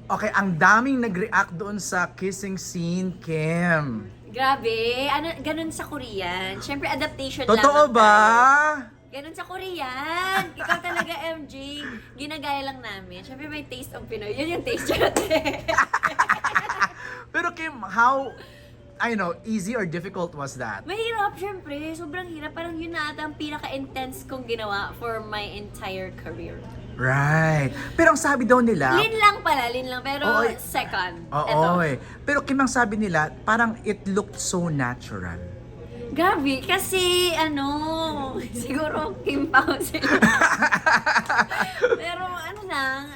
Okay, ang daming nag-react doon sa kissing scene, Kim. Grabe, ano, ganun sa Korean. Siyempre, adaptation Totoo lamang ba? tayo. Ganun sa Korean. Ikaw talaga, MJ. Ginagaya lang namin. Siyempre, may taste of Pinoy. Yun yung taste natin. Pero Kim, how, I know, easy or difficult was that? Mahirap, syempre. Sobrang hirap. Parang yun na ata ang pinaka-intense kong ginawa for my entire career. Right. Pero ang sabi daw nila, Lin lang pala, lin lang. Pero Oo, second. oo eh. Pero Kim, ang sabi nila, parang it looked so natural. Grabe, kasi ano, siguro Kim Pao sila. Pero ano lang,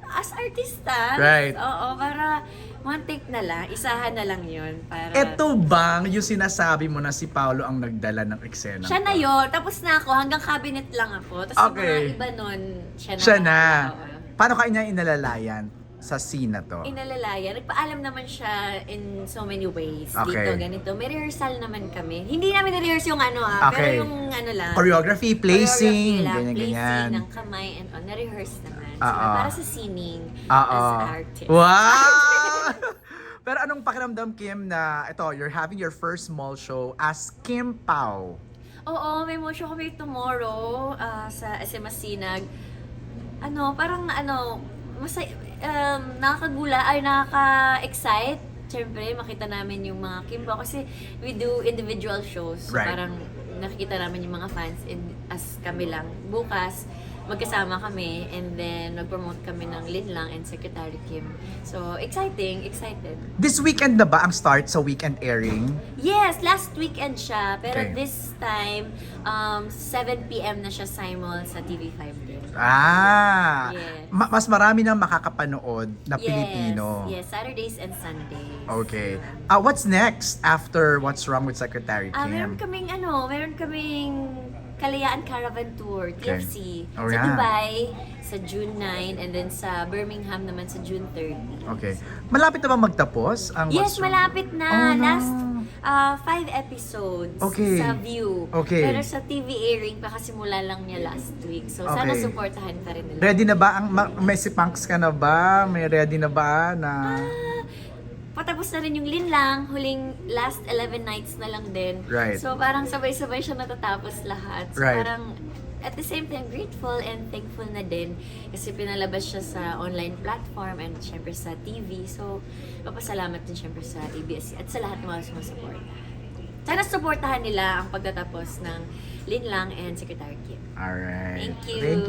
as artista, Right. oo, para one take na lang, isahan na lang yun. Para... Ito bang yung sinasabi mo na si Paolo ang nagdala ng eksena? Siya na yun, tapos na ako, hanggang cabinet lang ako. Tapos Okay. yung mga iba nun, siya na. Siya na. Oo. Paano ka niya inalalayan sa scene na to? Inalalaya. Nagpaalam naman siya in so many ways. Okay. Dito, ganito. May rehearsal naman kami. Hindi namin na-rehearse yung ano Okay. pero yung ano lang. Choreography, placing, Choreography lang, ganyan-ganyan. Placing ng kamay and on. Na-rehearse naman. So, Oo. para sa singing Oo. as artist. Wow! Pero anong pakiramdam, Kim, na ito, you're having your first small show as Kim Pao? Oo, may mo show kami tomorrow sa SM Masinag. Ano, parang ano, masay, nakakagula, ay nakaka-excite. Siyempre, makita namin yung mga Kim Pao kasi we do individual shows. So, Right. parang nakikita namin yung mga fans as kami lang. Bukas, magkasama kami and then mag-promote kami ng Lin Lang and Secretary Kim. So, exciting, excited. This weekend na ba ang start sa weekend airing? Yes, last weekend siya. Pero Okay. this time, 7 p.m. na siya simul sa TV5 din. Ah! Yes. Mas marami nang makakapanood na Pilipino. Yes, Saturdays and Sundays. Okay. What's next after What's Wrong with Secretary Meron Kim? kaming Kalayaan Caravan Tour, Okay. TFC. Oh, sa yeah. Dubai, sa June 9, and then sa Birmingham naman sa June 30. Okay. Malapit na ba magtapos ang Yes, What's Wrong? malapit na. Oh, no. Last 5 episodes Okay. sa View. Okay. Pero sa TV airing, pakasimula lang niya last week. So, sana Okay. supportahan pa rin nila. Ready na ba? May si Punks ka na ba? May ready na ba na... Patapos na rin yung Lin Lang, huling last 11 nights na lang din. Right. So parang sabay-sabay siya natatapos lahat. So Right. parang at the same time grateful and thankful na din kasi pinalabas siya sa online platform and syempre sa TV. So papasalamat din syempre sa ABS at sa lahat ng mga sumusuporta. Sana supportahan nila ang pagtatapos ng Lin Lang and Secretary Kim. Alright. Thank you. Thank you.